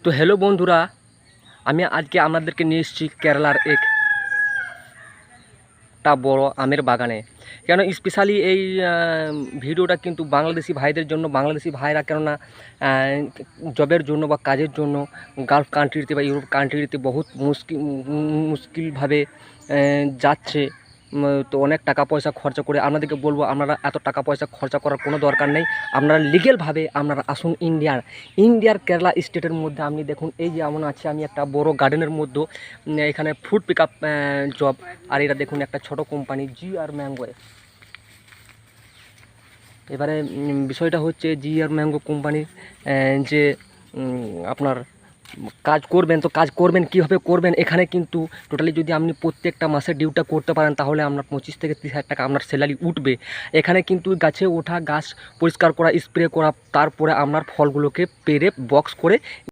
তো হ্যালো বন্ধুরা, আমি আজকে আপনাদেরকে নিয়ে এসেছি কেরালার একটা বড় আমের বাগানে। কেন স্পেশালি এই ভিডিওটা কিন্তু বাংলাদেশি ভাইদের জন্য। বাংলাদেশি ভাইরা কেননা জবের জন্য বা কাজের জন্য গালফ কান্ট্রিতে বা ইউরোপ কান্ট্রিতে বহুত মুশকিলভাবে যাচ্ছে। তো অনেক টাকা পয়সা খরচা করে আপনাদেরকে বলবো, আপনারা এত টাকা পয়সা খরচা করার কোনো দরকার নেই। আপনারা লিগেলভাবে আপনারা আসুন ইন্ডিয়ার কেরালা স্টেটের মধ্যে। আপনি দেখুন, এই যে এমন আছে, আমি একটা বড় গার্ডেনের মধ্যে, এখানে ফ্রুট পিক আপ জব। আর এটা দেখুন একটা ছোট কোম্পানি GR ম্যাঙ্গো। এবারে বিষয়টা হচ্ছে GR ম্যাঙ্গো কোম্পানির যে আপনার কাজ করবেন, তো কাজ করবেন কীভাবে করবেন। এখানে কিন্তু টোটালি যদি আপনি প্রত্যেকটা মাসে ডিউটা করতে পারেন তাহলে আপনার 25 থেকে 30 হাজার টাকা আপনার স্যালারি উঠবে। এখানে কিন্তু গাছে ওঠা, গাছ পরিষ্কার করা, স্প্রে করা, তারপরে আপনার ফলগুলোকে পেরে বক্স করে